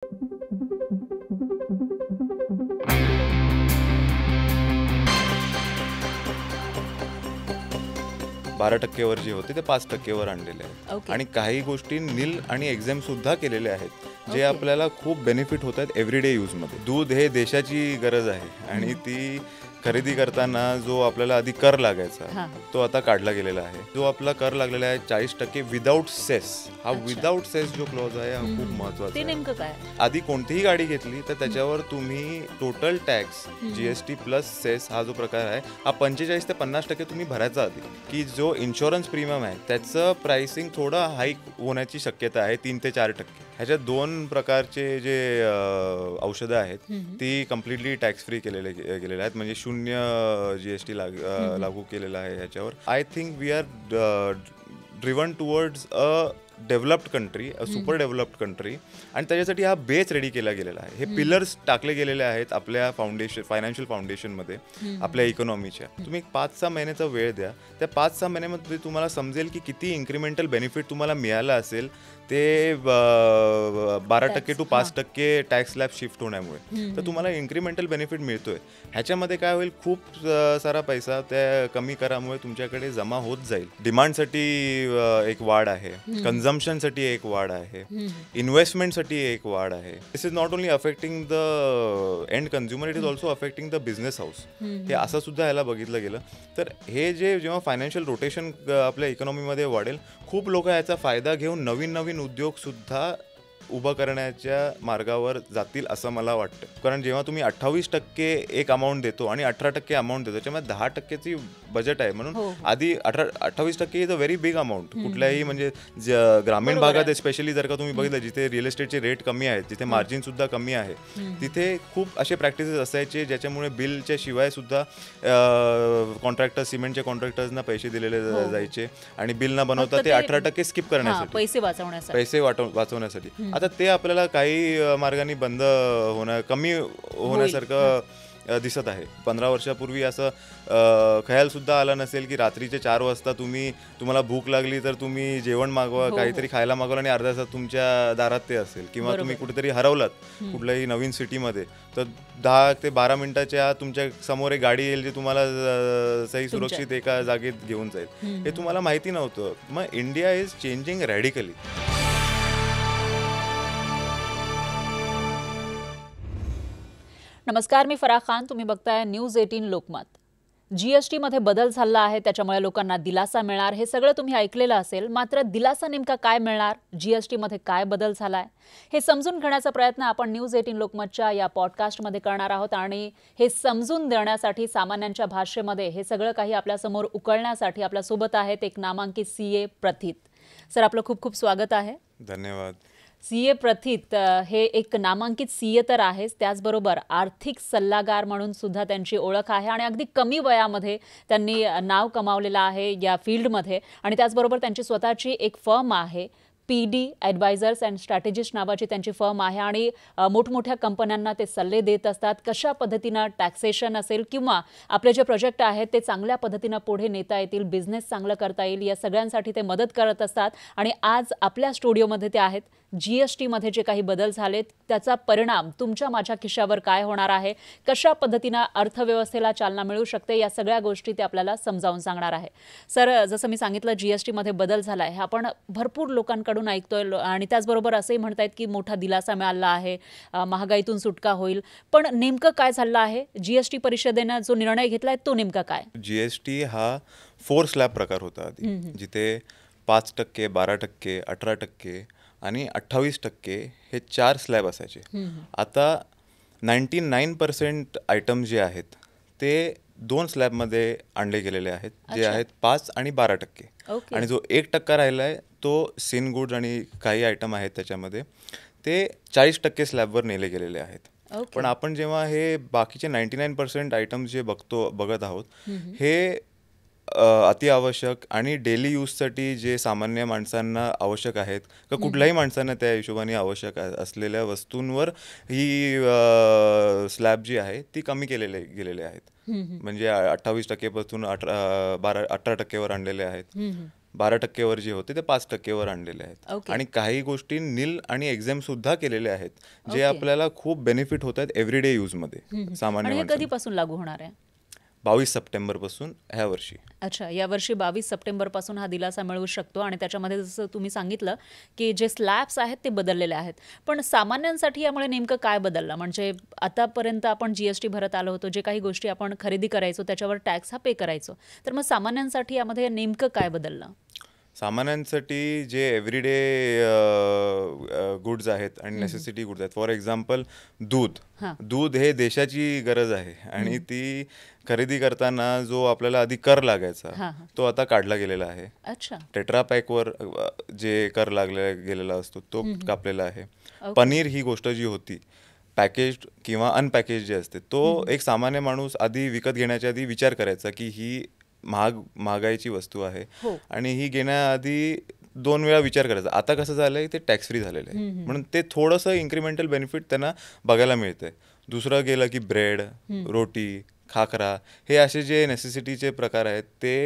12% जे होते ते 5% आणलेले आहेत आणि काही गोष्टी नील आणि एक्झाम सुद्धा केलेले आहेत जे आपल्याला खूप बेनिफिट होत आहेत एव्हरीडे यूजमध्ये. दूध हे देशाची गरज आहे आणि ती खरेदी करताना जो आपल्याला आधी कर लागायचा तो आता काढला गेलेला आहे. जो आपला कर लागलेला आहे 40% विदाऊट सेस, हा विदाऊट सेस जो क्लॉज आहे हा खूप महत्वाचा आहे. आधी कोणतीही गाडी घेतली तर त्याच्यावर तुम्ही total tax GST plus cess हा जो प्रकार आहे हा 45% ते 50% तुम्ही भरायचा आधी. की जो इन्शुरन्स प्रीमियम आहे त्याचं प्राइसिंग थोडं हाईक होण्याची शक्यता आहे 3 ते 4%. ह्याच्यात 2 प्रकारचे जे औषधं आहेत ती कम्प्लिटली टॅक्स फ्री गेलेले आहेत, म्हणजे 0 जीएसटी लागू केलेला आहे ह्याच्यावर. I think we are driven towards a developed country, a super developed country, आणि त्याच्यासाठी हा बेस रेडी केला गेलेला आहे. हे पिलर्स टाकले गेलेले आहेत आपल्या फायनान्शियल फाउंडेशनमध्ये आपल्या इकॉनॉमीच्या. तुम्ही 5-6 महिन्याचा वेळ द्या, त्या 5-6 महिन्यामध्ये तुम्हाला समजेल की किती इन्क्रिमेंटल बेनिफिट तुम्हाला मिळालं असेल ते 12% टू 5% टॅक्स स्लॅब शिफ्ट होण्यामुळे. तर तुम्हाला इन्क्रिमेंटल बेनिफिट मिळतोय. ह्याच्यामध्ये काय होईल, खूप सारा पैसा त्या कमी करामुळे तुमच्याकडे जमा होत जाईल. डिमांडसाठी एक वाढ आहे, कन्झम्पशनसाठी एक वाढ आहे, इन्व्हेस्टमेंटसाठी एक वाढ आहे. This is not only affecting the end consumer, it is also affecting the business house. हे असं सुद्धा ह्याला बघितलं गेलं. तर हे जेव्हा फायनान्शियल रोटेशन आपल्या इकॉनॉमीमध्ये वाढेल, खूप लोक याचा फायदा घेऊन नवीन उद्योग सुद्धा उभं करण्याच्या मार्गावर जातील असं मला वाटतं. कारण जेव्हा तुम्ही 28% एक अमाऊंट देतो आणि 18% अमाऊंट देतो, त्याच्यामध्ये 10%ची बजेट आहे. म्हणून आधी 28% is a very big amount. कुठल्याही म्हणजे ग्रामीण भागात स्पेशली जर का तुम्ही बघितलं जिथे रिअल एस्टेटचे रेट कमी आहेत, जिथे मार्जिन सुद्धा कमी आहे, तिथे खूप असे प्रॅक्टिसेस असायचे ज्याच्यामुळे बिलच्या शिवाय सुद्धा सिमेंटच्या कॉन्ट्रॅक्टर्सना पैसे दिलेले जायचे आणि बिल न बनवता ते 18% स्किप करण्यासाठी, पैसे वाचवण्यासाठी. आता ते आपल्याला काही मार्गाने बंद कमी होण्यासारखं दिसत आहे. 15 वर्षापूर्वी असं ख्याल सुद्धा आला नसेल की रात्रीचे 4 वाजता तुम्हाला भूक लागली तर तुम्ही जेवण मागवा, काहीतरी खायला मागवा आणि अर्ध्या तासात तुमच्या दारात ते असेल. किंवा तुम्ही कुठेतरी हरवलात कुठल्याही नवीन सिटीमध्ये तर 10 ते 12 मिनिटाच्या आत तुमच्या समोर एक गाडी येईल जी तुम्हाला सही सुरक्षित एका जागेत घेऊन जाईल. हे तुम्हाला माहिती नव्हतं. मग इंडिया इज चेंजिंग रॅडिकली. नमस्कार, मी फराह खान. तुम्ही बघताय न्यूज 18 लोकमत. जीएसटी मध्ये बदल झाला आहे, त्याच्यामुळे लोकांना दिलासा मिळणार, हे सगळं तुम्ही ऐकलेलं असेल. मात्र दिलासा नेमका काय मिळणार, जीएसटी मध्ये काय बदल झालाय, हे समजून घेण्याचा प्रयत्न आपण न्यूज 18 लोकमतच्या या पॉडकास्टमध्ये करणार आहोत. आणि हे समजून देण्यासाठी सामान्यांच्या भाषेमध्ये हे सगळं काही आपल्यासमोर उकळण्यासाठी आपल्यासोबत आहेत एक नामांकित सीए प्रथित. सर, आपलं खूप खूप स्वागत आहे. धन्यवाद. सीए प्रथित हे एक नामांकित सीए तर आहेच, त्याचबरोबर आर्थिक सल्लागार म्हणून सुद्धा त्यांची ओळख आहे आणि अगदी कमी वयामध्ये त्यांनी नाव कमावलेलं आहे या फील्डमध्ये. आणि त्याचबरोबर त्यांची स्वतःची एक फर्म आहे, PD ॲडवायझर्स अँड स्ट्रॅटेजिस्ट नावाची त्यांची फर्म आहे आणि मोठमोठ्या कंपन्यांना ते सल्ले देत असतात. कशा पद्धतीनं टॅक्सेशन असेल किंवा आपले जे प्रोजेक्ट आहेत ते चांगल्या पद्धतीनं पुढे नेता येतील, बिझनेस चांगलं करता येईल, या सगळ्यांसाठी ते मदत करत असतात. आणि आज आपल्या स्टुडिओमध्ये ते आहेत. जीएसटीमध्ये जे काही बदल झालेत त्याचा परिणाम तुमच्या माझ्या खिशावर काय होणार आहे, कशा पद्धतीनं अर्थव्यवस्थेला चालना मिळू शकते, या सगळ्या गोष्टी ते आपल्याला समजावून सांगणार आहे. सर, जसं मी सांगितलं, जीएसटीमध्ये बदल झाला आहे, आपण भरपूर लोकांकडून ऐकतोय आणि त्याचबरोबर असंही म्हणतायत की मोठा दिलासा मिळाला आहे, महागाईतून सुटका होईल. पण नेमकं काय झालं आहे, जीएसटी परिषदेनं जो निर्णय घेतलाय तो नेमका काय? जीएसटी हा 4 स्लॅब प्रकार होता आधी, जिथे 5%, 12%, 18% आणि 28% हे 4 स्लॅब असायचे. आता 99% आयटम जे आहेत ते 2 स्लॅबमध्ये आणले गेलेले आहेत, जे आहेत 5 आणि 12%. आणि जो 1% राहिला आहे तो सिन गुड्स आणि काही आयटम आहेत त्याच्यामध्ये ते 40% स्लॅबवर नेले गेलेले आहेत. पण आपण जेव्हा हे बाकीचे 99% आयटम्स जे बघत आहोत, हे अतिआवश्यक आणि डेली यूजसाठी जे सामान्य माणसांना आवश्यक आहेत का कुठल्याही माणसांना त्या हिशोबाने आवश्यक असलेल्या वस्तूंवर ही स्लॅब जी आहे ती कमी गेलेले आहेत. म्हणजे 28% पासून 18% आणलेले आहेत. 12% वर जे होते ते 5% वर आणलेले आहेत ओके. आणि काही गोष्टी नील आणि एक्झाम सुद्धा केलेले आहेत जे ओके. आपल्याला खूप बेनिफिट होत आहेत एव्हरीडे यूजमध्ये सामान्य आणि हे माणसांना. कधीपासून लागू होणार आहे? 22 सप्टेंबरपासून ह्या वर्षी. अच्छा, यावर्षी 22 सप्टेंबरपासून हा दिलासा मिळू शकतो आणि त्याच्यामध्ये जसं तुम्ही सांगितलं की जे स्लॅब्स आहेत ते बदललेले आहेत. पण सामान्यांसाठी यामुळे नेमकं काय बदललं? म्हणजे आतापर्यंत आपण GST भरत आलो होतो, जे काही गोष्टी आपण खरेदी करायचो त्याच्यावर टॅक्स हा पे करायचो. तर मग सामान्यांसाठी यामध्ये नेमकं काय बदललं? सामान्यांसाठी जे एव्हरीडे गुड्स आहेत आणि नेसेसिटी गुड्स आहेत, फॉर एक्झाम्पल दूध. हां. दूध हे देशाची गरज आहे आणि ती खरेदी करताना जो आपल्याला आधी कर लागायचा हां, हां. तो आता काढला गेलेला आहे. अच्छा. टेट्रापॅकवर जे कर लागला गेलेला असतो तो कापलेला आहे. ओके. पनीर ही गोष्ट जी होती पॅकेज्ड किंवा अनपॅकेज जे असते तो एक सामान्य माणूस आधी विकत घेण्याच्या आधी विचार करायचा की ही महागाईची वस्तू आहे हो. आणि ही घेण्याआधी 2 वेळा विचार करायचा. आता कसं झालंय ते टॅक्स फ्री झालेलं आहे म्हणून ते थोडंसं इन्क्रिमेंटल बेनिफिट त्यांना बघायला मिळतंय. दुसरं गेलं की ब्रेड, रोटी, खाकरा हे असे जे नेसेसिटीचे प्रकार आहेत ते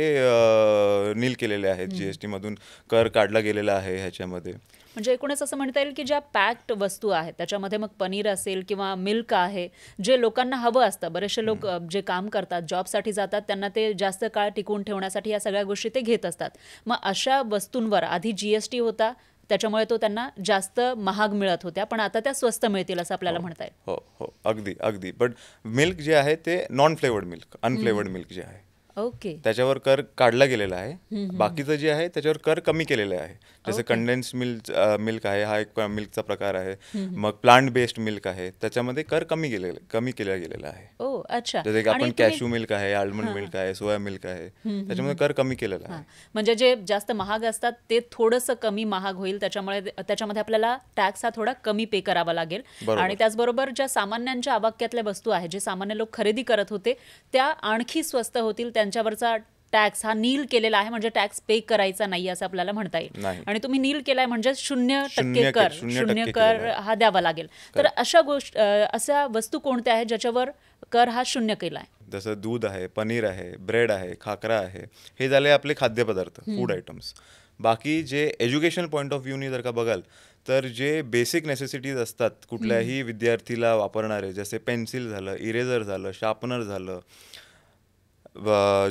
नील केलेले आहेत. GST मधून कर काढला गेलेला आहे ह्याच्यामध्ये. म्हणजे एकूणच असं म्हणता येईल की ज्या पॅक्ड वस्तू आहेत त्याच्यामध्ये मग पनीर असेल किंवा मिल्क आहे, जे लोकांना हवं असतं. बरेचसे लोक जे काम करतात, जॉबसाठी जातात, त्यांना ते जास्त काळ टिकवून ठेवण्यासाठी या सगळ्या गोष्टी ते घेत असतात. मग अशा वस्तूंवर आधी GST होता, त्याच्यामुळे तो त्यांना जास्त महाग मिळत होत्या, पण आता त्या स्वस्त मिळतील असं आपल्याला म्हणता येईल. हो हो, अगदी अगदी. बट मिल्क जे आहे ते non flavoured milk, unflavoured milk जे आहे ओके. त्याच्यावर कर काढला गेलेला आहे. बाकीचं जे आहे त्याच्यावर कर कमी केलेला आहे. जसं कंडेन्स मिल्क आहे, हा एक मिल्कचा प्रकार आहे. मग प्लांट बेस्ड मिल्क आहे, त्याच्यामध्ये कर कमी केला गेलेला आहे. ओ अच्छा. जसं की आणि आपण तुम्ही कॅशू मिल्क आहे, आल्मंड मिल्क आहे, सोया मिल्क आहे, त्याच्यामध्ये कर कमी केलेला हां, आहे. म्हणजे जे जास्त महाग असतात ते थोडंसं कमी महाग होईल, त्याच्यामध्ये आपल्याला टॅक्स हा थोडा कमी पे करावा लागेल. बरोबर. आणि त्याचबरोबर ज्या सामान्यांच्या आवाक्यातल्या वस्तू आहेत, जे सामान्य लोक खरेदी करत होते त्या आणखी स्वस्त होतील. त्यांच्यावरचा टॅक्स हा नील केलेला आहे, म्हणजे टॅक्स पे करायचा नाही असं आपल्याला म्हणता येईल. नाही. आणि तुम्ही नील केलाय म्हणजे 0% कर, 0% केलेला कर आहे. हा द्यावा लागेल. तर अशा वस्तू कोणत्या आहेत ज्याच्यावर कर हा 0 केलाय? जसं दूध आहे, पनीर आहे, ब्रेड आहे, खाकरा आहे, हे झाले आपले खाद्यपदार्थ, फूड आयटम्स. बाकी जे एज्युकेशनल पॉईंट ऑफ व्ह्यूनी जर का बघाल तर जे बेसिक नेसेसिटीज असतात कुठल्याही विद्यार्थीला वापरणारे, जसे पेन्सिल झालं, इरेझर झालं, शार्पनर झालं,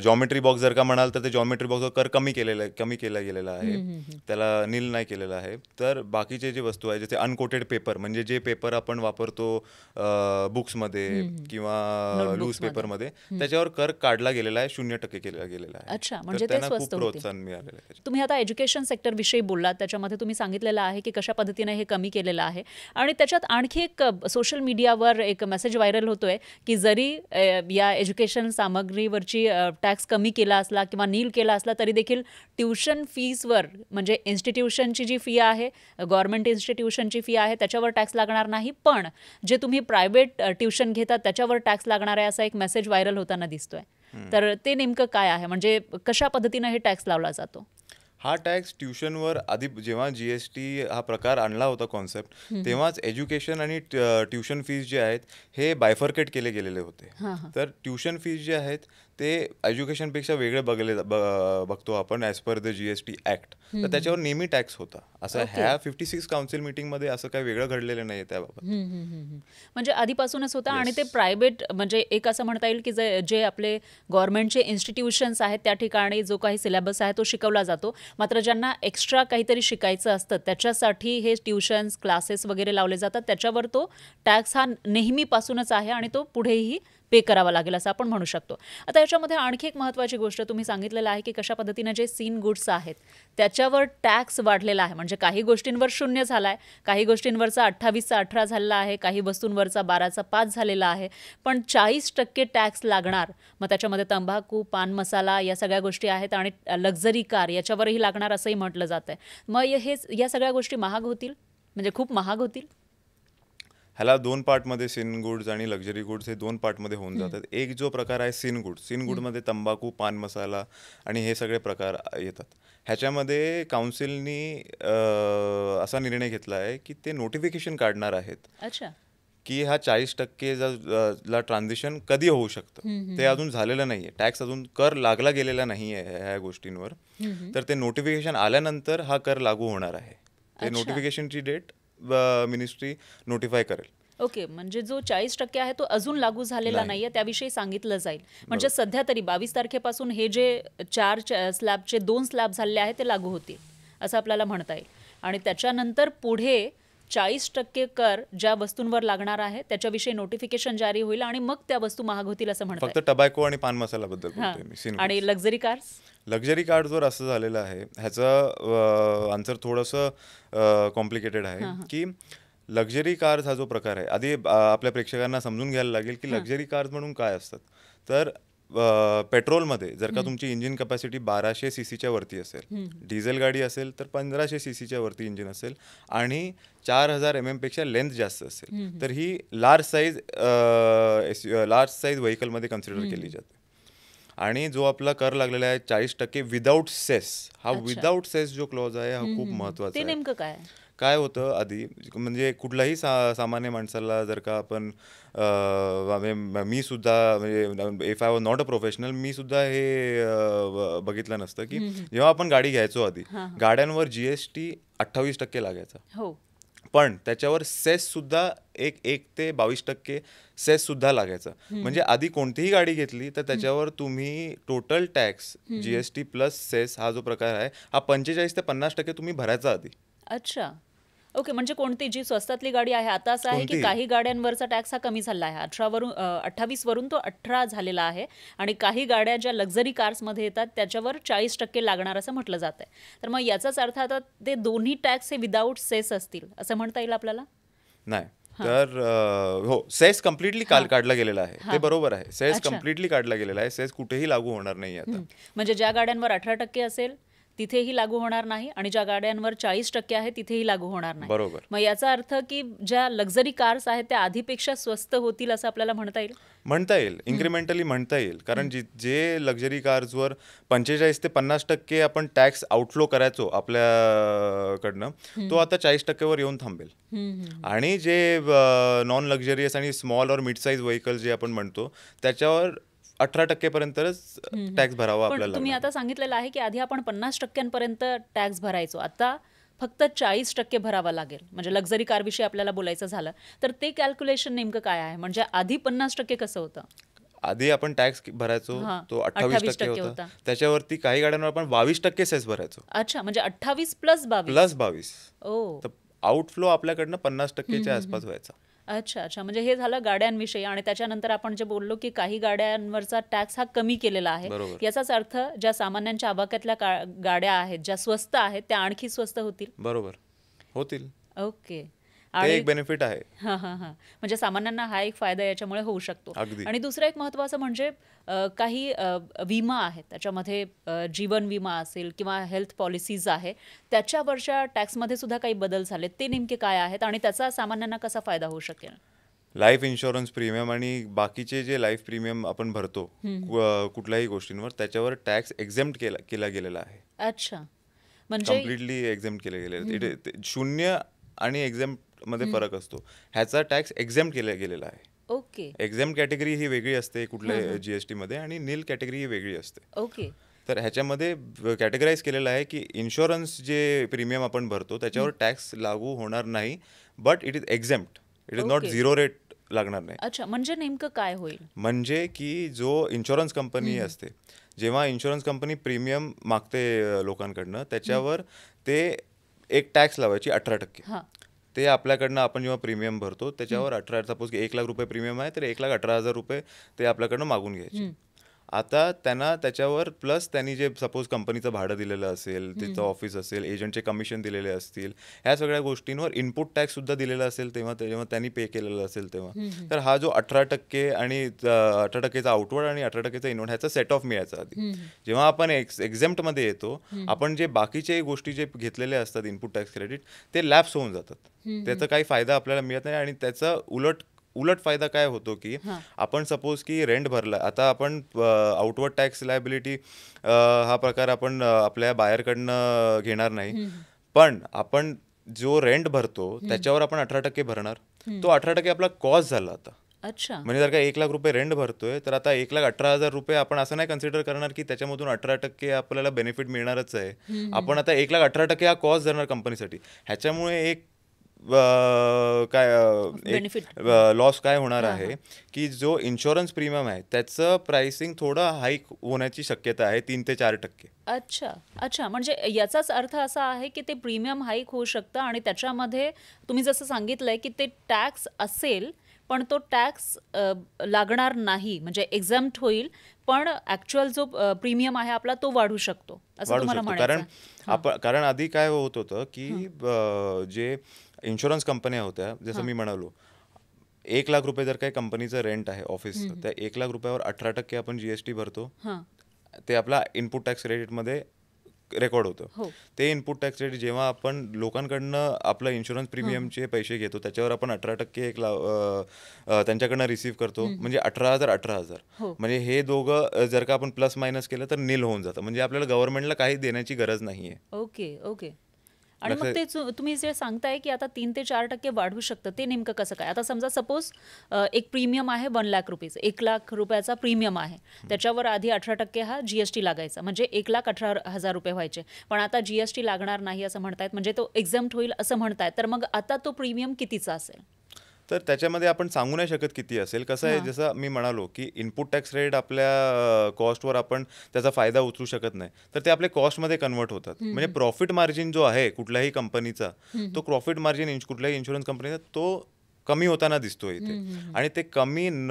जॉमेट्री बॉक्स जर का म्हणाल तर ते जॉमेट्री बॉक्सवर कर कमी केला गेलेला आहे, त्याला नील नाही केलेला आहे. तर बाकीचे जे वस्तू आहे जसे अनकोटेड पेपर, म्हणजे जे पेपर आपण वापरतो बुक्समध्ये किंवा Notebooks लूज पेपरमध्ये, त्याच्यावर कर काढला गेलेला आहे, 0% केला गेलेला आहे. अच्छा, तर म्हणजे ते त्यांना खूप स्वस्त होतील. प्रोत्साहन मिळालेलं आहे. तुम्ही आता एज्युकेशन सेक्टर विषयी बोललात, त्याच्यामध्ये तुम्ही सांगितलेलं आहे की कशा पद्धतीने हे कमी केलेलं आहे. आणि त्याच्यात आणखी एक सोशल मीडियावर एक मेसेज व्हायरल होतोय की जरी या एज्युकेशन सामग्रीवरची टॅक्स कमी केला असला किंवा नील केला असला तरी देखील ट्युशन फीजवर, म्हणजे इन्स्टिट्यूशनची जी फी आहे, गव्हर्नमेंट इन्स्टिट्यूशनची फी आहे, त्याच्यावर टॅक्स लागणार नाही. पण जे तुम्ही प्रायव्हेट ट्युशन घेतात त्याच्यावर टॅक्स लागणार आहे, असा एक मेसेज व्हायरल होताना दिसतोय. तर ते नेमकं काय आहे, म्हणजे कशा पद्धतीनं हे टॅक्स लावला जातो? हा टॅक्स ट्युशनवर आधी जेव्हा GST हा प्रकार आणला होता कॉन्सेप्ट, तेव्हाच एज्युकेशन आणि ट्युशन फीज जे आहेत हे बायफर्केट केले गेलेले होते. तर ट्युशन फीज जे आहेत ते एज्युकेशनपेक्षा वेगळे बघतो आपण as per the GST act. तर त्याच्यावर नेहमी टॅक्स होता. असं ह्या 56 काउन्सिल मीटिंगमध्ये असं काही वेगळं घडलेलं नाही त्याबाबत. म्हणजे आधीपासूनच होता. आणि ते प्रायव्हेट, म्हणजे एक असं म्हणता येईल की जे आपले गव्हर्नमेंटचे इन्स्टिट्यूशन्स आहेत त्या ठिकाणी जो काही सिलेबस आहे तो शिकवला जातो. मात्र ज्यांना एक्स्ट्रा काहीतरी शिकायचं असतं त्याच्यासाठी हे ट्युशन्स, क्लासेस वगैरे लावले जातात, त्याच्यावर तो टॅक्स हा नेहमीपासूनच आहे आणि तो पुढेही पे करावा लागेल असं आपण म्हणू शकतो. आता याच्यामध्ये आणखी एक महत्त्वाची गोष्ट तुम्ही सांगितलेलं आहे की कशा पद्धतीने जे सीन गुड्स आहेत त्याच्यावर टॅक्स वाढलेला आहे. म्हणजे काही गोष्टींवर 0 झाला आहे, काही गोष्टींवरचा 28चा 18 झालेला आहे, काही वस्तूंवरचा 12चा 5 झालेला आहे, पण 40% टॅक्स लागणार. मग त्याच्यामध्ये तंबाखू, पान मसाला या सगळ्या गोष्टी आहेत आणि लक्झरी कार याच्यावरही लागणार असंही म्हटलं जात आहे. मग या सगळ्या गोष्टी महाग होतील, म्हणजे खूप महाग होतील? ह्याला 2 पार्टमध्ये सिन गुड्स आणि लक्झरी गुड्स हे 2 पार्टमध्ये होऊन जातात. एक जो प्रकार आहे सिन गुडमध्ये तंबाखू, पान मसाला आणि हे सगळे प्रकार येतात. ह्याच्यामध्ये काउन्सिलनी असा निर्णय घेतला आहे की ते नोटिफिकेशन काढणार आहेत. अच्छा. की हा 40% ला ट्रान्झिशन कधी होऊ शकतं. ते अजून झालेलं नाहीये. टॅक्स अजून कर लागला गेलेला नाहीये ह्या गोष्टींवर. तर ते नोटिफिकेशन आल्यानंतर हा कर लागू होणार आहे. ते नोटिफिकेशनची डेट मिनिस्ट्री नोटिफाय करेल. ओके, म्हणजे जो 40% आहे तो अजून लागू झालेला नाहीये, त्याविषयी सांगितलं जाईल. म्हणजे सध्या तरी 22 तारखेपासून हे जे 4 स्लॅबचे 2 स्लॅब झालेले आहेत ते लागू होतील असं आपल्याला म्हणता येईल. आणि त्याच्यानंतर पुढे 40% कर ज्या वस्तूंवर लागणार आहे त्याच्याविषयी नोटिफिकेशन जारी होईल आणि मग त्या वस्तू महाग होतील असं म्हणतात. फक्त टबॅको आणि पान मसाला बद्दल बोलतोय मी. आणि लक्झरी कार्स, लक्झरी कार्ड्सवर असं झालेलं आहे, ह्याचं आन्सर थोडंसं कॉम्प्लिकेटेड आहे की लक्झरी कार्स हा जो प्रकार आहे, आधी आपल्या प्रेक्षकांना समजून घ्यायला लागेल की लक्झरी कार्स म्हणून काय असतात. तर पेट्रोलमध्ये जर का तुमची इंजिन कपॅसिटी 1200 सीसीच्या वरती असेल, डिझेल गाडी असेल तर 1500 सीसीच्या वरती इंजिन असेल आणि 4000 mm पेक्षा लेंथ जास्त असेल तर ही लार्ज साईज व्हेकलमध्ये कन्सिडर केली जाते. आणि जो आपला कर लागलेला आहे 40% विदाऊट सेस, हा विदाऊट सेस जो क्लॉज आहे हा खूप महत्वाचा आहे. नेमकं काय होतं आधी, म्हणजे कुठल्याही सामान्य माणसाला जर का आपण मी सुद्धा म्हणजे if I was not a professional, मी सुद्धा हे बघितलं नसतं की जेव्हा आपण गाडी घ्यायचो आधी गाड्यांवर GST 28% लागायचा. हो, पण त्याच्यावर सेस सुद्धा 1 ते 22% सेस सुद्धा लागायचा. म्हणजे आधी कोणतीही गाडी घेतली तर त्याच्यावर तुम्ही total tax GST plus cess हा जो प्रकार आहे हा 45 ते 50% तुम्ही भरायचा आधी. अच्छा, ओके. म्हणजे कोणती जी स्वस्तातली गाडी आहे, आता असं आहे की काही गाड्यांवरचा टॅक्स हा कमी झाला आहे, 28 वरून तो 18 झालेला आहे आणि काही गाड्या ज्या लक्झरी कार्समध्ये येतात त्याच्यावर 40% लागणार असं म्हटलं जात आहे. तर मग याचाच अर्थ आता ते दोन्ही टॅक्स हे विदाऊट सेस असतील असं म्हणता येईल आपल्याला? नाही, तर हो, सेस कम्प्लिटली काढला गेलेला आहे, ते बरोबर आहे. सेस कम्प्लिटली काढला गेलेला आहे, सेस कुठेही लागू होणार नाही आता. म्हणजे ज्या गाड्यांवर 18% असेल तिथेही लागू होणार नाही आणि ज्या गाड्यांवर 40% आहे तिथेही लागू होणार नाही. बरोबर. मग याचा अर्थ की ज्या लक्झरी कार्स आहेत त्या आधीपेक्षा स्वस्त होतील असं आपल्याला म्हणता येईल? इन्क्रिमेंटली म्हणता येईल. कारण जे लक्झरी कार्सवर 45 ते 50% आपण टॅक्स आउटफ्लो करायचो आपल्याकडनं, तो आता 40% येऊन थांबेल. आणि जे नॉन लक्झरियस आणि स्मॉल और मिड साईज व्हेकल जे आपण म्हणतो त्याच्यावर 18% पर्यंतच टॅक्स भरावा आपल्याला. तुम्ही आता सांगितलेलं आहे की आधी आपण 50% टॅक्स भरायचो, आता फक्त 40% भरावा लागेल. म्हणजे लक्झरी कार विषयी आपल्याला बोलायचं झालं तर ते कॅल्क्युलेशन नेमकं काय आहे? म्हणजे आधी 50% कसं होतं? आधी आपण टॅक्स भरायचो तो 28% होता. त्याच्यावरती काही गाड्यांवर आपण 22% सेस भरायचो. अच्छा, म्हणजे 28 प्लस 22. ओ, आउटफ्लो आपल्याकडनं 50%च्या आसपास व्हायचा. अच्छा, म्हणजे हे झालं गाड्यांविषयी. आणि त्याच्यानंतर आपण जे बोललो की काही गाड्यांवरचा टॅक्स हा कमी केलेला आहे, याचाच अर्थ ज्या सामान्यांच्या आवाक्यातल्या गाड्या आहेत ज्या स्वस्त आहेत त्या आणखी स्वस्त होतील. बरोबर, होतील. ओके, एक बेनिफिट आहे. म्हणजे सामान्यांना हा एक फायदा याच्यामुळे होऊ शकतो. आणि दुसरं एक महत्वाचं म्हणजे काही विमा आहेत, त्याच्यामध्ये जीवन विमा असेल किंवा हेल्थ पॉलिसीज आहे, त्याच्यावरच्या टॅक्समध्ये सुद्धा काही बदल झाले, ते नेमके काय आहेत आणि त्याचा सामान्यांना कसा फायदा होऊ शकेल? लाईफ इन्शुरन्स प्रीमियम आणि बाकीचे जे लाईफ प्रीमियम आपण भरतो कुठल्याही गोष्टींवर, त्याच्यावर टॅक्स एक्झेम्प्ट केला गेलेला आहे. अच्छा, म्हणजे कम्प्लिटली एक्झेम्प्ट केलं गेलेलं. शून्य आणि एक्झेम्प्ट मध्ये फरक असतो. ह्याचा टॅक्स एक्झेम्प्ट केला गेलेला आहे. ओके, एक्झेम्प्ट कॅटेगरी ही वेगळी असते कुठल्या GST मध्ये आणि नील कॅटेगरी ही वेगळी असते. ओके, तर ह्याच्यामध्ये कॅटेगराईज केलेलं आहे की इन्शुरन्स जे प्रीमियम आपण भरतो त्याच्यावर टॅक्स लागू होणार नाही, but it is exempt, it is not zero rate लागणार नाही. अच्छा, म्हणजे नेमकं काय होईल? म्हणजे की जो इन्शुरन्स कंपनी असते, जेव्हा इन्शुरन्स कंपनी प्रीमियम मागते लोकांकडनं, त्याच्यावर ते एक टॅक्स लावायची 18%. ते आपल्याकडनं आपण जेव्हा प्रीमियम भरतो त्याच्यावर 18, सपोज की 1 लाख रुपये प्रीमियम आहे तर 1,18,000 रुपये ते आपल्याकडनं मागून घ्यायचे. आता त्यांना त्याच्यावर प्लस त्यांनी जे सपोज कंपनीचं भाडं दिलेलं असेल, तिचं ऑफिस असेल, एजंटचे कमिशन दिलेले असतील, ह्या सगळ्या गोष्टींवर इनपुट टॅक्स सुद्धा दिलेला असेल तेव्हा त्यांनी पे केलेलं असेल तेव्हा, तर हा जो 18% आणि 18%चा आउटवर्ड आणि 18%चा इनवर्ड ह्याचा सेट ऑफ मिळायचा आधी. जेव्हा आपण एक्झेम्प्टमध्ये येतो, आपण जे बाकीचे गोष्टी जे घेतलेले असतात इनपुट टॅक्स क्रेडिट, ते लॅप्स होऊन जातात. त्याचा काही फायदा आपल्याला मिळत नाही. आणि त्याचा उलट फायदा काय होतो की आपण सपोज की रेंट भरला, आता आपण आउटवर्ड टॅक्स लायबिलिटी हा प्रकार आपण आपल्या बाहेरकडनं घेणार नाही, पण आपण जो रेंट भरतो त्याच्यावर आपण 18% भरणार. तो 18% आपला कॉस्ट झाला आता. अच्छा. म्हणजे जर का 1,00,000 रुपये रेंट भरतोय तर आता 1,18,000 रुपये आपण असं नाही कन्सिडर करणार की त्याच्यामधून 18% आपल्याला बेनिफिट मिळणारच आहे. आपण आता 1,18,000 हा कॉस्ट धरणार कंपनीसाठी. ह्याच्यामुळे एक बेनिफिट. लॉस काय होणार आहे की जो इन्शुरन्स प्रीमियम आहे त्याचं प्राइसिंग थोडं हाईक होण्याची शक्यता आहे 3 ते 4%. अच्छा अच्छा, म्हणजे याचाच अर्थ असा आहे की ते प्रीमियम हाईक होऊ शकतं आणि त्याच्यामध्ये तुम्ही जसं सांगितलंय की ते टॅक्स असेल पण तो टॅक्स लागणार नाही, म्हणजे एक्झम्प्ट होईल, पण ऍक्च्युअल जो प्रीमियम आहे आपला तो वाढू शकतो असं वाढू तुम्हाला शकतो. म्हणायचं. कारण आधी काय होत होतं की जे इन्शुरन्स कंपन्या होत्या, जसं मी म्हणालो, 1,00,000 रुपये जर काही कंपनीचं रेंट आहे ऑफिसचं, त्या 1,00,000 रुपयावर 18% आपण जीएसटी भरतो. ते आपला इनपुट टॅक्स क्रेडिटमध्ये रेकॉर्ड होतं. ते इनपुट टॅक्स क्रेडिट जेव्हा आपण लोकांकडनं आपलं इन्शुरन्स प्रीमियमचे पैसे घेतो त्याच्यावर आपण 18% त्यांच्याकडनं रिसीव्ह करतो. म्हणजे 18,000 म्हणजे हे दोघं जर का आपण प्लस मायनस केलं तर नील होऊन जातं. म्हणजे आपल्याला गव्हर्नमेंटला काही देण्याची गरज नाहीये. Okay okay. आणि मग ते तुम्ही जे सांगताय की आता 3 ते 4% वाढू शकतं, ते नेमकं कसं काय? आता समजा सपोज एक प्रीमियम आहे 1,00,000 रुपीज, 1,00,000 रुपयाचा प्रीमियम आहे, त्याच्यावर आधी 18% हा जीएसटी लागायचा, म्हणजे 1,18,000 रुपये व्हायचे. पण आता जीएसटी लागणार नाही असं म्हणतायत, म्हणजे तो एक्झम्प्ट होईल असं म्हणतायत. तर मग आता तो प्रीमियम कितीचा असेल? तर त्याच्यामध्ये आपण सांगू नाही शकत किती असेल. कसं आहे, जसं मी म्हणालो की इनपुट टॅक्स रेट आपल्या कॉस्टवर आपण त्याचा फायदा उचलू शकत नाही, तर ते आपल्या कॉस्टमध्ये कन्वर्ट होतात. म्हणजे प्रॉफिट मार्जिन जो आहे कुठल्याही कंपनीचा, तो प्रॉफिट मार्जिन कुठल्याही इन्शुरन्स कंपनीचा तो कमी होताना दिसतो इथे. आणि ते कमी न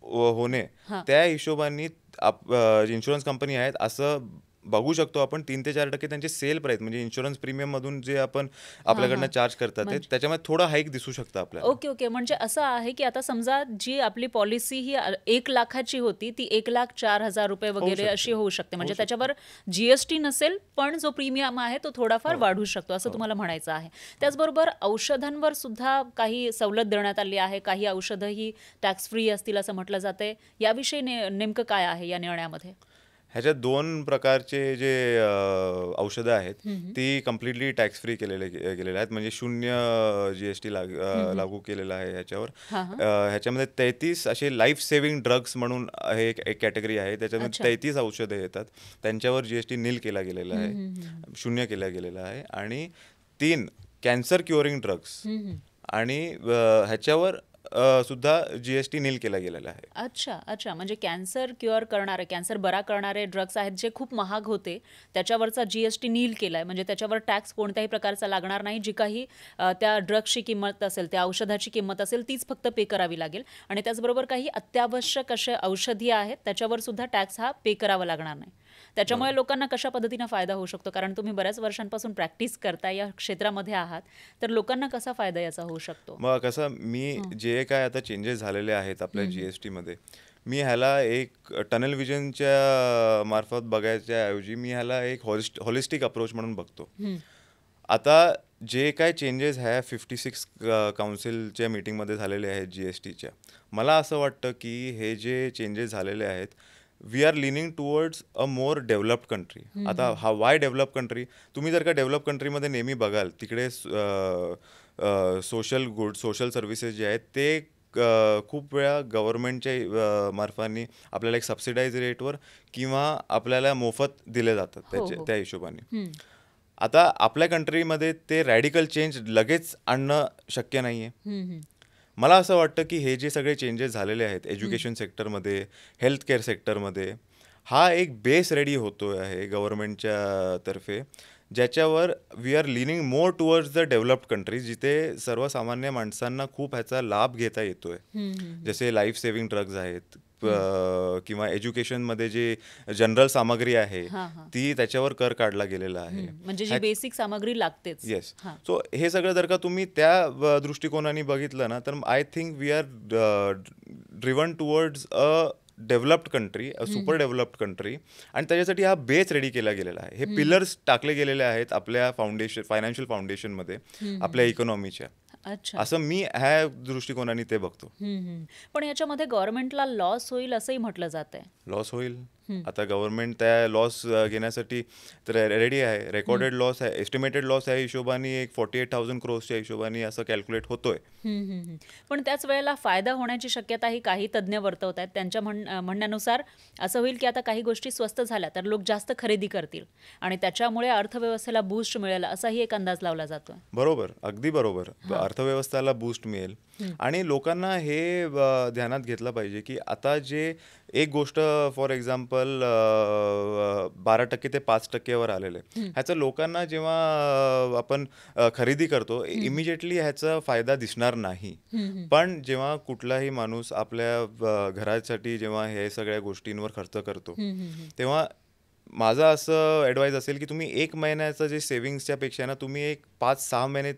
होणे त्या हिशोबाने इन्शुरन्स कंपनी आहेत असं बघू शकतो आपण. 3 ते 4% त्यांचे सेल प्राइस, म्हणजे इन्शुरन्स प्रीमियम मधून जे आपण आपल्याकडनं चार्ज करतात त्याच्यामध्ये थोडं हाईक दिसू शकतं आपल्याला. Okay okay. म्हणजे असं आहे की आता समजा जी आपली पॉलिसी ही 1,00,000ची होती ती 1,04,000 रुपये वगैरे अशी होऊ शकते, म्हणजे त्याच्यावर जीएसटी नसेल पण जो प्रीमियम आहे तो थोडाफार वाढू शकतो असं तुम्हाला म्हणायचं आहे. त्याचबरोबर औषधांवर सुद्धा काही सवलत देण्यात आली आहे, काही औषधं ही टॅक्स फ्री असतील असं म्हटलं जाते. याविषयी नेमकं काय आहे या निर्णयामध्ये? ह्याच्यात 2 प्रकारचे जे औषधं आहेत ती कम्प्लिटली टॅक्स फ्री गेलेले आहेत. म्हणजे 0 जीएसटी लागू केलेला आहे ह्याच्यावर. ह्याच्यामध्ये 33 असे लाईफ सेव्हिंग ड्रग्स म्हणून हे एक कॅटेगरी आहे. त्याच्यामध्ये 33 औषधं येतात, त्यांच्यावर जीएसटी नील केला गेलेला आहे, 0 केला गेलेला आहे. आणि 3 कॅन्सर क्युअरिंग ड्रग्स आणि ह्याच्यावर सुद्धा जीएसटी नील केला गेलेला आहे. अच्छा अच्छा. म्हणजे कॅन्सर क्युअर करणारे, कॅन्सर बरा करणारे ड्रग्स आहेत जे खूप महाग होते, त्याच्यावरचा जीएसटी नील केलाय, म्हणजे त्याच्यावर टॅक्स कोणत्याही प्रकारचा लागणार नाही. जी काही त्या ड्रग्सची किंमत असेल, त्या औषधाची किंमत असेल तीच फक्त पे करावी लागेल. आणि त्याचबरोबर काही अत्यावश्यक असे औषधी आहेत त्याच्यावर सुद्धा टॅक्स हा पे करावा लागणार नाही. त्याच्यामुळे लोकांना कशा पद्धतीने फायदा होऊ शकतो? कारण तुम्ही बऱ्याच वर्षांपासून प्रॅक्टिस करताय, या क्षेत्रामध्ये आहात, तर लोकांना कसा फायदा याचा होऊ शकतो? मग कसं, मी जे काय आता चेंजेस झालेले आहेत आपल्या जीएसटी मध्ये, मी ह्याला एक टनल विजनच्या मार्फत बघायच्या ऐवजी मी ह्याला एक हॉलिस्टिक अप्रोच म्हणून बघतो. आता जे काय चेंजेस ह्या 56 काउन्सिलच्या मीटिंगमध्ये झालेले आहेत जीएसटीच्या, मला असं वाटतं की हे जे चेंजेस झालेले आहेत, we are leaning towards a more developed country. आता हा वाय डेव्हलप कंट्री, तुम्ही जर का डेव्हलप कंट्रीमध्ये नेहमी बघाल तिकडे सोशल सर्व्हिसेस जे आहेत ते खूप वेळा गव्हर्नमेंटच्या मार्फाने आपल्याला एक सबसिडाइज रेटवर किंवा आपल्याला मोफत दिले जातात त्या हिशोबाने. आता आपल्या कंट्रीमध्ये ते रॅडिकल चेंज लगेच आणणं शक्य नाही आहे. मला असं वाटतं की हे जे सगळे चेंजेस झालेले आहेत एज्युकेशन सेक्टरमध्ये, हेल्थ केअर सेक्टरमध्ये, हा एक बेस रेडी होतो आहे गव्हर्नमेंटच्या तर्फे, ज्याच्यावर we are leaning more towards the developed countries, जिथे सर्वसामान्य माणसांना खूप ह्याचा लाभ घेता येतोय. जसे लाईफ सेव्हिंग ड्रग्ज आहेत किंवा एज्युकेशनमध्ये जे जनरल सामग्री आहे ती त्याच्यावर कर काढला गेलेला आहे, म्हणजे जी बेसिक सामग्री लागतेच. येस. सो हे सगळं जर का तुम्ही त्या दृष्टिकोनाने बघितलं ना, तर I think we are driven towards a developed country, super developed country. आणि त्याच्यासाठी हा बेस रेडी केला गेलेला आहे. हे पिलर्स टाकले गेलेले आहेत आपल्या फायनान्शियल फाउंडेशनमध्ये आपल्या इकॉनॉमीच्या. असं मी ह्या दृष्टिकोनाने ते बघतो. पण याच्यामध्ये गव्हर्नमेंटला लॉस होईल असंही म्हटलं जात आहे. लॉस होईल आता गव्हर्नमेंट त्या लॉस घेण्यासाठी तर रेडी आहे. रेकॉर्डेड लॉस आहे, एस्टिमेटेड लॉस आहे हिशोबाने एक 48,000 crores हिशोबाने असं कॅल्क्युलेट होतोय. पण त्याच वेळेला फायदा होण्याची शक्यताही काही तज्ज्ञ वर्तवत आहेत. त्यांच्या म्हणण्यानुसार असं होईल की आता काही गोष्टी स्वस्त झाल्या तर लोक जास्त खरेदी करतील आणि त्याच्यामुळे अर्थव्यवस्थेला बूस्ट मिळेल असाही एक अंदाज लावला जातोय. बरोबर, अगदी बरोबर. अर्थव्यवस्थेला बूस्ट मिळेल आणि लोकांना हे ध्यानात घेतलं पाहिजे की आता जे एक गोष्ट फॉर एक्झाम्पल 12% ते 5% आलेलं आहे, ह्याचं लोकांना जेव्हा आपण खरेदी करतो इमिजिएटली ह्याचा फायदा दिसणार नाही. पण जेव्हा कुठलाही माणूस आपल्या घरासाठी जेव्हा हे सगळ्या गोष्टींवर खर्च करतो तेव्हा माझं असं ॲडवाईस असेल की तुम्ही 1 महिन्याचं जे सेव्हिंग्सच्या पेक्षा ना तुम्ही एक 5-6 महिने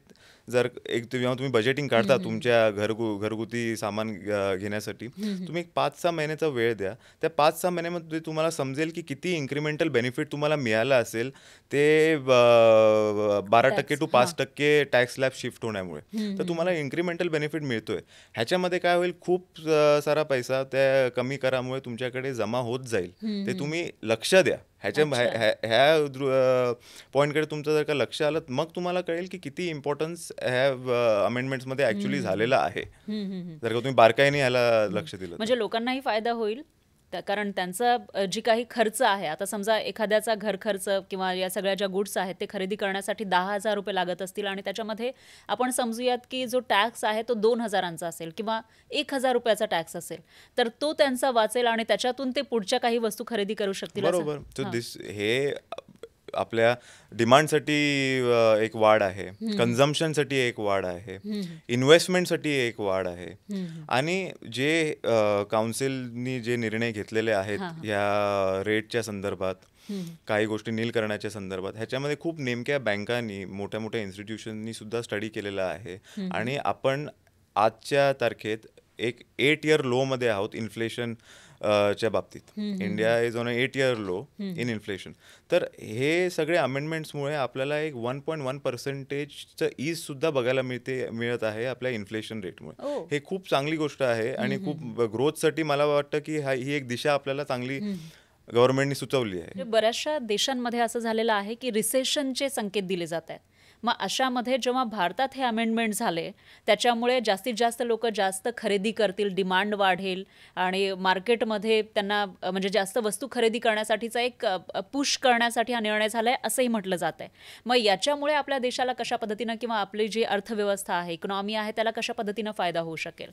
जर जेव्हा तुम्ही बजेटिंग काढता तुमच्या घरगुती सामान घेण्यासाठी तुम्ही एक 5-6 महिन्याचा वेळ द्या. त्या 5-6 महिन्यामध्ये तुम्हाला समजेल की किती इन्क्रिमेंटल बेनिफिट तुम्हाला मिळालं असेल ते 12% to 5% टॅक्स स्लॅब शिफ्ट होण्यामुळे. तर तुम्हाला इन्क्रिमेंटल बेनिफिट मिळतोय. ह्याच्यामध्ये काय होईल, खूप सारा पैसा त्या कमी करामुळे तुमच्याकडे जमा होत जाईल. ते तुम्ही लक्ष द्या. ह्या पॉईंटकडे तुमचं जर का लक्ष आलं मग तुम्हाला कळेल की किती इम्पॉर्टन्स ह्या अमेंडमेंट्समध्ये ॲक्च्युली झालेला आहे. जर का तुम्ही बारकाईने ह्याला लक्ष दिलं म्हणजे लोकांनाही फायदा होईल. कारण त्यांचा जी काही खर्च आहे, आता समजा एखाद्याचा घर खर्च किंवा या सगळ्या ज्या गुड्स आहेत ते खरेदी करण्यासाठी 10,000 रुपये लागत असतील आणि त्याच्यामध्ये आपण समजूयात की जो टॅक्स आहे तो 2,000चा असेल किंवा 1,000 रुपयाचा टॅक्स असेल, तर तो त्यांचा वाचेल आणि त्याच्यातून ते पुढच्या काही वस्तू खरेदी करू शकतील. बरोबर. हे आपल्या डिमांडसाठी एक वाढ आहे, कन्झम्पशनसाठी एक वाढ आहे, इन्व्हेस्टमेंटसाठी एक वाढ आहे. आणि जे काउन्सिलनी जे निर्णय घेतलेले आहेत या रेटच्या संदर्भात, काही गोष्टी नील करण्याच्या संदर्भात, ह्याच्यामध्ये खूप नेमक्या बँकांनी मोठ्या मोठ्या इन्स्टिट्यूशननी सुद्धा स्टडी केलेला आहे. आणि आपण आजच्या तारखेत एक 8 year लोमध्ये आहोत इन्फ्लेशन च्या बाबतीत. India is on a 8 year low in inflation. तर हे सगळे अमेंडमेंट्समुळे आपल्याला एक 1.1% ईज सुद्धा बघायला मिळत आहे आपल्या इन्फ्लेशन रेटमुळे. हे खूप चांगली गोष्ट आहे आणि खूप ग्रोथसाठी मला वाटतं की ही एक दिशा आपल्याला चांगली गव्हर्नमेंटनी सुचवली आहे. बऱ्याचशा देशांमध्ये असं झालेलं आहे की रिसेशनचे संकेत दिले जात आहेत. मग अशामध्ये जेव्हा भारतात हे अमेंडमेंट झाले त्याच्यामुळे जास्तीत जास्त लोक जास्त खरेदी करतील, डिमांड वाढेल आणि मार्केटमध्ये त्यांना म्हणजे जास्त वस्तू खरेदी करण्यासाठीचा एक पुश करण्यासाठी हा निर्णय झाला आहे असंही म्हटलं जात आहे. मग याच्यामुळे आपल्या देशाला कशा पद्धतीनं किंवा आपली जी अर्थव्यवस्था आहे, इकॉनॉमी आहे, त्याला कशा पद्धतीनं फायदा होऊ शकेल?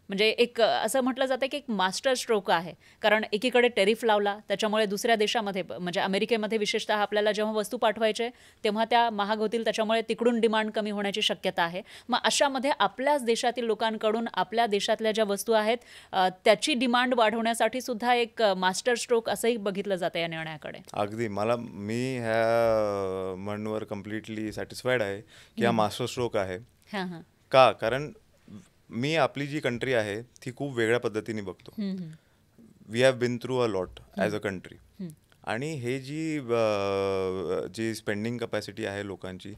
म्हणजे एक असं म्हटलं जातं की एक मास्टर स्ट्रोक आहे. कारण एकीकडे टेरिफ लावला त्याच्यामुळे दुसऱ्या देशामध्ये म्हणजे अमेरिकेमध्ये विशेषतः आपल्याला जेव्हा वस्तू पाठवायचे तेव्हा त्या महाग होतील, त्याच्यामुळे तिकडून डिमांड कमी होण्याची शक्यता आहे. मग अशामध्ये आपल्याच देशातील लोकांकडून आपल्या देशातल्या ज्या वस्तू आहेत त्याची डिमांड वाढवण्यासाठी सुद्धा एक मास्टर स्ट्रोक असंही बघितलं जातं या निर्णयाकडे. अगदी मी ह्या म्हणवर कम्प्लिटली सॅटिस्फाईड आहे की हा मास्टर स्ट्रोक आहे. का? कारण मी आपली जी कंट्री आहे ती खूप वेगळ्या पद्धतीने बघतो. We have been through a lot as a country. आणि हे जी स्पेंडिंग कपॅसिटी आहे लोकांची,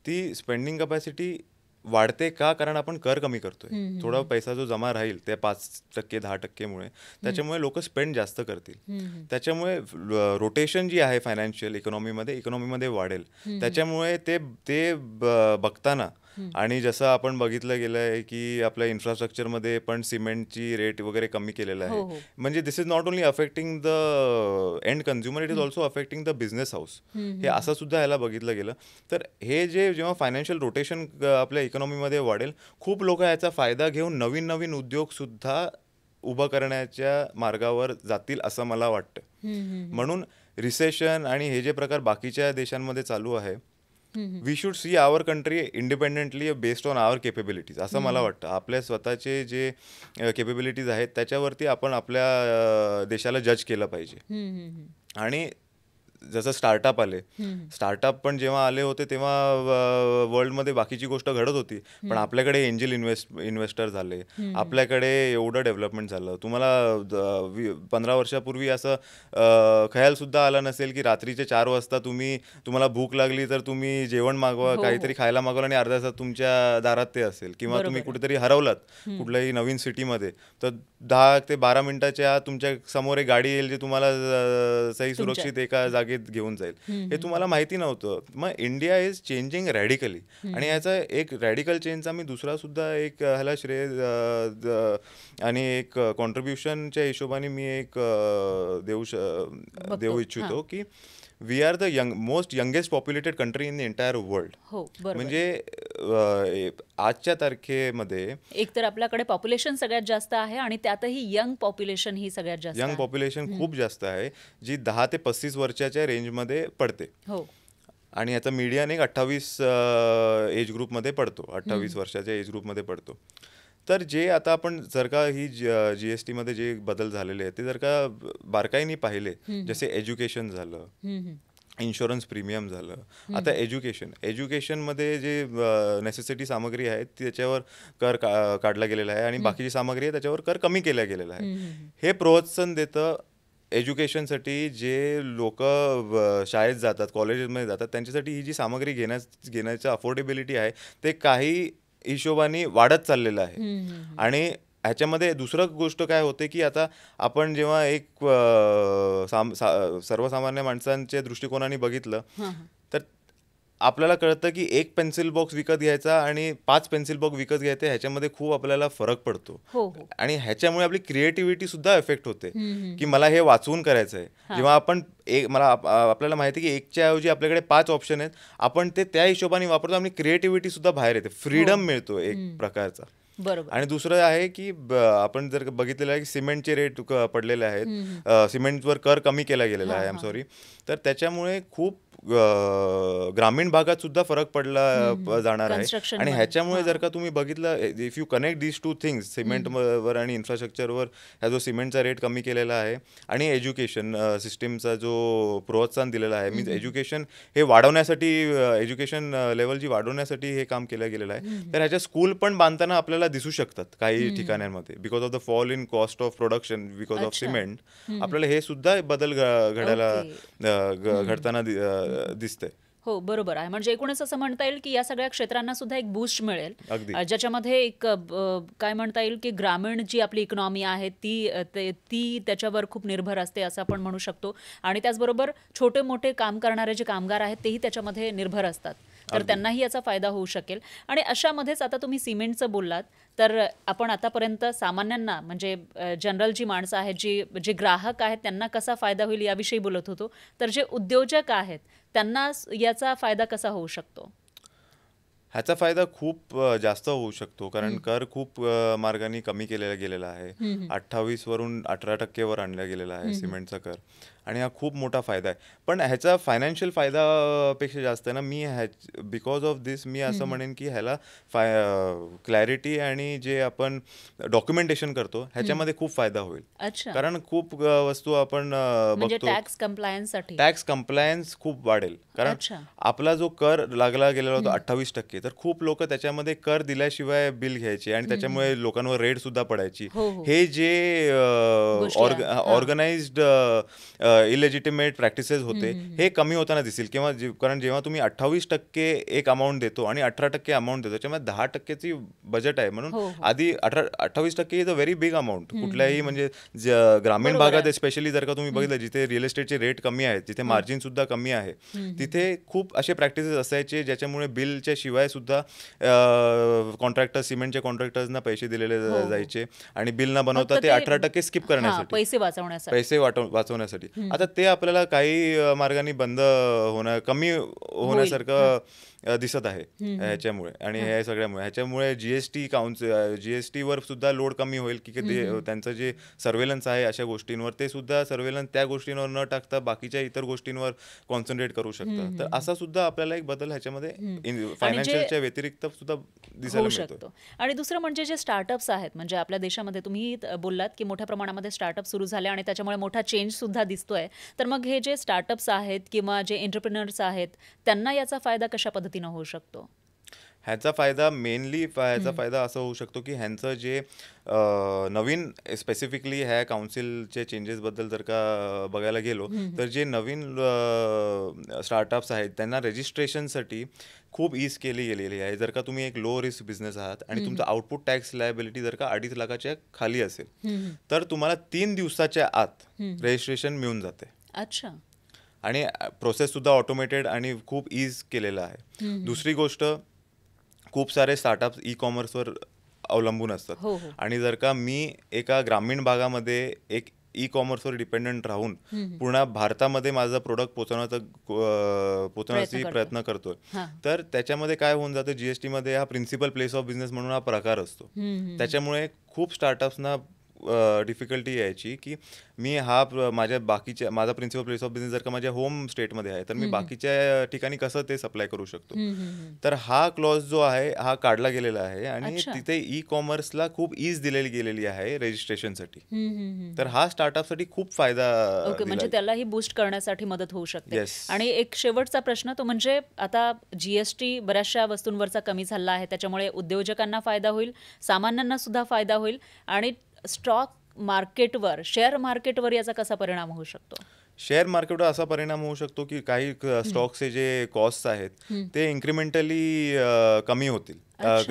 ती स्पेंडिंग कपॅसिटी वाढते का? कारण आपण कर कमी करतोय. थोडा पैसा जो जमा राहील त्या 5% 10%मुळे त्याच्यामुळे लोक स्पेंड जास्त करतील. त्याच्यामुळे रोटेशन जी आहे फायनान्शियल इकॉनॉमीमध्ये वाढेल. त्याच्यामुळे ते बघताना आणि जसं आपण बघितलं गेलं आहे की आपल्या इन्फ्रास्ट्रक्चरमध्ये पण सिमेंटची रेट वगैरे कमी केलेलं आहे. म्हणजे this is not only affecting the end consumer, it is also affecting the business house. हे असं सुद्धा ह्याला बघितलं गेलं. तर हे जेव्हा फायनान्शियल रोटेशन आपल्या इकॉनॉमीमध्ये वाढेल, खूप लोक याचा फायदा घेऊन नवीन नवीन उद्योग सुद्धा उभं करण्याच्या मार्गावर जातील असं मला वाटतं. म्हणून रिसेशन आणि हे जे प्रकार बाकीच्या देशांमध्ये चालू आहे, we should see our country independently based on our capabilities असं मला वाटतं. आपल्या स्वतःचे जे केपेबिलिटीज आहेत त्याच्यावरती आपण आपल्या देशाला जज केलं पाहिजे. आणि जसं स्टार्टअप आले, स्टार्टअप पण जेव्हा आले होते तेव्हा वर्ल्डमध्ये बाकीची गोष्ट घडत होती, पण आपल्याकडे एंजल इन्व्हेस्टर झाले, आपल्याकडे एवढं डेव्हलपमेंट झालं. तुम्हाला 15 वर्षापूर्वी असं खयाल सुद्धा आला नसेल की रात्रीचे 4 वाजता तुम्हाला भूक लागली तर तुम्ही जेवण मागवा, काहीतरी खायला मागवा आणि अर्ध्या तासात तुमच्या दारात ते असेल. किंवा तुम्ही कुठेतरी हरवलात कुठल्याही नवीन सिटीमध्ये तर 10 ते 12 मिनिटाच्या आत तुमच्या समोर एक गाडी येईल जी तुम्हाला सही सुरक्षित एका जागेत घेऊन जाईल. हे तुम्हाला माहिती नव्हतं. मग इंडिया इज चेंजिंग रॅडिकली आणि याचा एक रॅडिकल चेंजचा मी दुसरा सुद्धा एक ह्याला श्रेय आणि एक कॉन्ट्रीब्युशनच्या हिशोबाने मी एक देऊ इच्छितो की we are the most youngest populated country in the entire world. म्हणजे आजच्या तारखेमध्ये एक तर आपल्याकडे पॉप्युलेशन सगळ्यात जास्त आहे आणि त्यातही यंग पॉप्युलेशन ही सगळ्यात जास्त यंग पॉप्युलेशन खूप जास्त आहे जी 10 ते 35 वर्षाच्या रेंजमध्ये पडते. आणि याचा मीडियन एक 28 एज ग्रुपमध्ये पडतो, 28 वर्षाच्या एज ग्रुपमध्ये पडतो. तर जे आता आपण जर का ही GST मध्ये जे बदल झालेले आहेत ते जर का बारकाईने पाहिले, जसे एज्युकेशन झालं, इन्शुरन्स प्रीमियम झालं, आता एज्युकेशनमध्ये जे नेसेसिटी सामग्री आहे त्याच्यावर कर काढला गेलेला आहे आणि बाकीची सामग्री आहे त्याच्यावर कर कमी केला गेलेला आहे. हे प्रोत्साहन देतं एज्युकेशनसाठी. जे लोक शाळेत जातात, कॉलेजेसमध्ये जातात, त्यांच्यासाठी ही जी सामग्री घेण्याचं अफोर्डेबिलिटी आहे ते काही हिशोबाने वाढत चाललेलं आहे. आणि ह्याच्यामध्ये दुसरं गोष्ट काय होते की आता आपण जेव्हा एक सर्वसामान्य माणसांच्या दृष्टिकोनाने बघितलं तर आपल्याला कळतं की एक पेन्सिल बॉक्स विकत घ्यायचा आणि 5 पेन्सिल बॉक्स विकत घ्यायचे, ह्याच्यामध्ये खूप आपल्याला फरक पडतो. आणि ह्याच्यामुळे आपली क्रिएटिव्हिटी सुद्धा इफेक्ट होते की मला हे वाचवून करायचं आहे. जेव्हा आपण आपल्याला माहिती की एकच्या ऐवजी आपल्याकडे 5 ऑप्शन आहेत, आपण ते त्या हिशोबाने वापरतो आणि क्रिएटिव्हिटी सुद्धा बाहेर येते, फ्रीडम मिळतो एक प्रकारचा. आणि दुसरं आहे की आपण जर बघितलेलं आहे की सिमेंटचे रेट पडलेले आहेत, सिमेंटवर कर कमी केला गेलेला आहे, तर त्याच्यामुळे खूप ग्रामीण भागात सुद्धा फरक पडला जाणार आहे. आणि ह्याच्यामुळे जर का तुम्ही बघितलं, if you connect these 2 things, सिमेंटवर आणि इन्फ्रास्ट्रक्चरवर ह्या जो सिमेंटचा रेट कमी केलेला आहे आणि एज्युकेशन सिस्टीमचा जो प्रोत्साहन दिलेला आहे, मीन्स एज्युकेशन हे वाढवण्यासाठी, एज्युकेशन लेवल जी वाढवण्यासाठी हे काम केलं गेलेलं आहे. तर ह्याच्या स्कूल पण बांधताना आपल्याला दिसू शकतात काही ठिकाणांमध्ये, because of the fall in cost of production because of cement. आपल्याला हे सुद्धा बदल घडताना दिसतंय. हो, बरोबर आहे. म्हणजे एकूणच असं म्हणता येईल की या सगळ्या क्षेत्रांना सुद्धा एक बूस्ट मिळेल, ज्याच्यामध्ये एक काय म्हणता येईल की ग्रामीण जी आपली इकॉनॉमी आहे ती त्याच्यावर खूप निर्भर असते असं आपण म्हणू शकतो. आणि त्याचबरोबर छोटे मोठे काम करणारे जे कामगार आहेत तेही त्याच्यामध्ये निर्भर असतात, तर त्यांनाही याचा फायदा होऊ शकेल. आणि अशामध्येच आता तुम्ही सिमेंटचं बोललात, तर आपण आतापर्यंत सामान्यांना म्हणजे जनरल जी माणसं आहेत, जे ग्राहक आहेत, त्यांना कसा फायदा होईल याविषयी बोलत होतो. तर जे उद्योजक आहेत त्यांना याचा फायदा कसा होऊ शकतो? ह्याचा फायदा खूप जास्त होऊ शकतो, कारण कर खूप मार्गाने कमी केलेला गेलेला आहे. 28 वरून 18% आणला गेलेला आहे सिमेंटचा कर, आणि हा खूप मोठा फायदा आहे. पण ह्याचा फायनान्शियल फायदापेक्षा जास्त आहे ना, मी बिकॉज ऑफ दिस मी असं म्हणेन की ह्याला क्लॅरिटी आणि जे आपण डॉक्युमेंटेशन करतो ह्याच्यामध्ये खूप फायदा होईल. कारण खूप वस्तू आपण बघतो, टॅक्स कम्प्लायन्स खूप वाढेल. कारण आपला जो कर लागला गेलेला होता 28%, तर खूप लोक त्याच्यामध्ये कर दिल्याशिवाय बिल घ्यायचे आणि त्याच्यामुळे लोकांवर रेड सुद्धा पडायची. हे जे ऑर्गनाइज्ड इलेजिटिमेट प्रॅक्टिसेस होते हे कमी होताना दिसेल. कारण जेव्हा तुम्ही 28% एक अमाऊंट देतो आणि 18% अमाऊंट देतो, त्याच्यामध्ये 10%ची बजेट आहे. म्हणून आधी 28% is a very big amount. कुठल्याही म्हणजे ग्रामीण भागात स्पेशली जर का तुम्ही बघितलं, जिथे रिअल एस्टेटचे रेट कमी आहेत, जिथे मार्जिन सुद्धा कमी आहे, तिथे खूप असे प्रॅक्टिसेस असायचे ज्याच्यामुळे बिलच्या शिवाय सुद्धा कॉन्ट्रॅक्टर्स, सिमेंटच्या कॉन्ट्रॅक्टर्सना पैसे दिलेले जायचे आणि बिल न बनवता ते 18% स्किप करण्यासाठी, पैसे वाचवण्यासाठी. आता ते आपल्याला काही मार्गाने बंद कमी होण्यासारखं दिसत आहे ह्याच्यामुळे आणि ह्या सगळ्यामुळे ह्याच्यामुळे जीएसटीवर सुद्धा लोड कमी होईल की त्यांचं जे सर्वेलन्स आहे अशा गोष्टींवर ते सुद्धा सर्वेलन्स त्या गोष्टींवर न टाकता बाकीच्या इतर गोष्टींवर कॉन्सन्ट्रेट करू शकतात. तर असा सुद्धा आपल्याला एक बदल ह्याच्यामध्ये फायनान्शियलच्या व्यतिरिक्त सुद्धा दिसायला मिळतो. आणि दुसरं म्हणजे जे स्टार्टअप्स आहेत, म्हणजे आपल्या देशामध्ये तुम्ही बोललात की मोठ्या प्रमाणामध्ये स्टार्टअप सुरू झाले आणि त्याच्यामुळे मोठा चेंज सुद्धा दिसतोय. तर मग हे जे स्टार्टअप्स आहेत किंवा जे एंटरप्रेनर्स आहेत त्यांना याचा फायदा कशा पद्धतीने होऊ शकतो? ह्याचा फायदा ह्याचा फायदा असा होऊ शकतो की ह्यांचं जे नवीन स्पेसिफिकली ह्या काउन्सिलचे चेंजेसबद्दल जर का बघायला गेलो तर जे नवीन स्टार्टअप्स आहेत त्यांना रजिस्ट्रेशनसाठी खूप ईज केली गेलेली आहे. जर का तुम्ही एक लो रिस्क बिझनेस आहात आणि तुमचा आउटपुट टॅक्स लायबिलिटी जर का 2.5 लाखाच्या खाली असेल तर तुम्हाला 3 दिवसाच्या आत रजिस्ट्रेशन मिळून जाते. अच्छा. आणि प्रोसेस सुद्धा ऑटोमेटेड आणि खूप ईज केलेलं आहे. दुसरी गोष्ट, खूप सारे स्टार्टअप्स ई कॉमर्सवर अवलंबून असतात आणि जर का मी एका ग्रामीण भागामध्ये एक ई कॉमर्सवर डिपेंडंट राहून पूर्ण भारतामध्ये माझं प्रोडक्ट पोहोचवण्याचा प्रयत्न करतोय तर त्याच्यामध्ये काय होऊन जातं, जीएसटी मध्ये हा प्रिन्सिपल प्लेस ऑफ बिझनेस म्हणून हा प्रकार असतो. त्याच्यामुळे खूप स्टार्टअप्सना डिफिकल्टी यायची की मी माझा प्रिन्सिपल प्लेस ऑफ बिझनेस जर का माझ्या होम स्टेटमध्ये आहे तर मी बाकीच्या ठिकाणी कसं ते सप्लाय करू शकतो. तर हा क्लॉज जो आहे हा काढला गेलेला आहे आणि तिथे ई कॉमर्सला खूप ईज दिलेली गेलेली आहे रजिस्ट्रेशनसाठी. तर हा स्टार्टअपसाठी खूप फायदा म्हणजे त्यालाही बूस्ट करण्यासाठी मदत होऊ शकते. आणि एक शेवटचा प्रश्न तो म्हणजे आता जीएसटी बऱ्याचशा वस्तूंवरचा कमी झाला आहे, त्याच्यामुळे उद्योजकांना फायदा होईल, सामान्यांना सुद्धा फायदा होईल आणि स्टॉक मार्केटवर, शेअर मार्केटवर याचा कसा परिणाम होऊ शकतो? शेअर मार्केटवर असा परिणाम होऊ शकतो की काही स्टॉक्सचे जे कॉस्ट आहेत ते इन्क्रिमेंटली कमी होतील.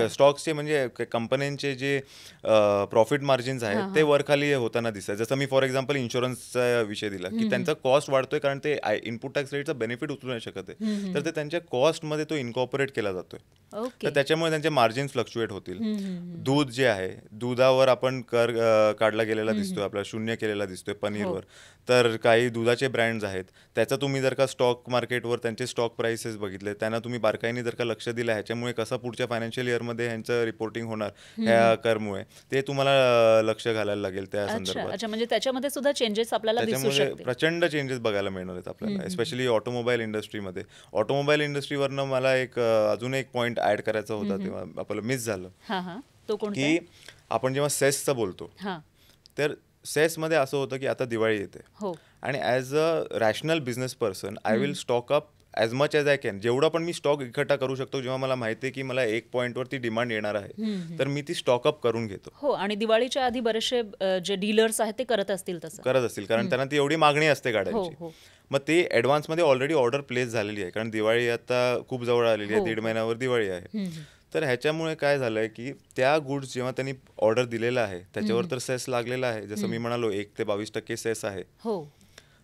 स्टॉक्सचे म्हणजे कंपन्यांचे जे प्रॉफिट मार्जिन्स आहेत ते वरखाली होताना दिसतात. जसं मी फॉर एक्झाम्पल इन्शुरन्सचा विषय दिला की त्यांचा कॉस्ट वाढतोय कारण ते इनपुट टॅक्स रेटचा बेनिफिट उचलू नाही शकत आहे, तर ते त्यांच्या कॉस्टमध्ये तो इनकॉर्पोरेट केला जातोय. तर त्याच्यामुळे त्यांचे मार्जिन्स फ्लक्च्युएट होतील. दूध जे आहे, दुधावर आपण कर काढला गेलेला दिसतोय, आपला 0 केलेला दिसतोय पनीरवर. तर काही दुधाचे ब्रँड्स आहेत त्याचा तुम्ही जर का स्टॉक मार्केटवर त्यांचे स्टॉक प्राइसेस बघितले, त्यांना तुम्ही बारकाईने जर का लक्ष दिलं ह्याच्यामुळे कसं पुढच्या फायनान्शियल इयरमध्ये ह्यांचं रिपोर्टिंग होणार ह्या करमुळे ते तुम्हाला लक्ष घालायला लागेल त्या संदर्भात. म्हणजे त्याच्यामध्ये सुद्धा चेंजेस आपल्याला दिसू शकतील. प्रचंड चेंजेस बघायला मिळणार आहेत आपल्याला, स्पेशली ऑटोमोबाईल इंडस्ट्रीमध्ये. ऑटोमोबाईल इंडस्ट्रीवरनं मला एक अजून एक पॉईंट ऍड करायचा होता, तेव्हा आपल्याला मिस झालं की आपण जेव्हा सेसचं बोलतो तर सेसमध्ये असं होतं की आता दिवाळी येते आणि as a rational business person I will stock up as much as I can. जेवढा पण मी स्टॉक इकट्ठा करू शकतो, जेव्हा मला माहिती आहे की मला एक पॉईंटवरती डिमांड येणार आहे तर मी ती स्टॉकअप करून घेतो. आणि दिवाळीच्या आधी बरेचसे जे डीलर्स आहेत ते करत असतील कारण त्यांना ती एवढी मागणी असते गाड्यांची. मग ते ॲडव्हान्समध्ये ऑलरेडी ऑर्डर प्लेस झालेली आहे कारण दिवाळी आता खूप जवळ आलेली आहे, 1.5 महिन्यावर दिवाळी आहे. तर ह्याच्यामुळे काय झालंय की त्या गुड्स जेव्हा त्यांनी ऑर्डर दिलेला आहे त्याच्यावर तर सेस लागलेला आहे. जसं मी म्हणालो 1 ते 22% सेस आहे.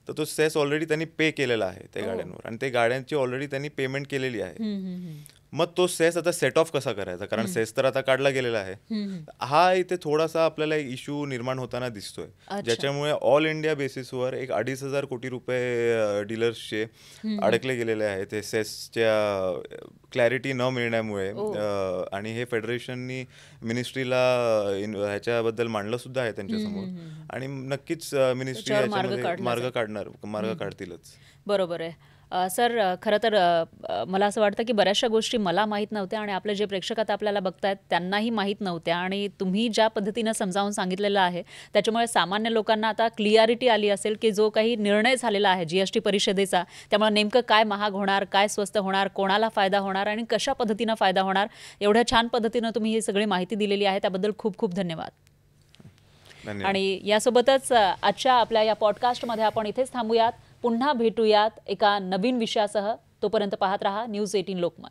तर तो सेस ऑलरेडी त्यांनी पे केलेला आहे त्या गाड्यांवर आणि ते गाड्यांची ऑलरेडी त्यांनी पेमेंट केलेली आहे. मग तो सेस आता सेट ऑफ कसा करायचा, कारण सेस तर आता काढला गेलेला आहे. हा इथे थोडासा आपल्याला इश्यू निर्माण होताना दिसतोय, ज्याच्यामुळे ऑल इंडिया बेसिसवर एक 2,500 कोटी रुपये डीलर्सचे अडकले गेलेले आहेत हे सेसच्या क्लॅरिटी न मिळण्यामुळे. आणि हे फेडरेशननी मिनिस्ट्रीला ह्याच्याबद्दल मांडलं सुद्धा आहे त्यांच्यासमोर आणि नक्कीच मिनिस्ट्री याच्यामध्ये मार्ग काढतीलच. बरोबर आहे सर. खरं तर मला असं वाटतं की बऱ्याचशा गोष्टी मला माहीत नव्हत्या आणि आपले जे प्रेक्षक आता आपल्याला बघतायत त्यांनाही माहीत नव्हत्या आणि तुम्ही ज्या पद्धतीनं समजावून सांगितलेलं आहे त्याच्यामुळे सामान्य लोकांना आता क्लिअरिटी आली असेल की जो काही निर्णय झालेला आहे जीएसटी परिषदेचा, त्यामुळे नेमकं काय महाग होणार, काय स्वस्त होणार, कोणाला फायदा होणार आणि कशा पद्धतीनं फायदा होणार, एवढ्या छान पद्धतीनं तुम्ही ही सगळी माहिती दिलेली आहे त्याबद्दल खूप खूप धन्यवाद. आणि यासोबतच आजच्या आपल्या या पॉडकास्टमध्ये आपण इथेच थांबूयात. पुन्हा भेटूयात एका नवीन विषयासह. तोपर्यंत पाहत रहा न्यूज 18 लोकमत.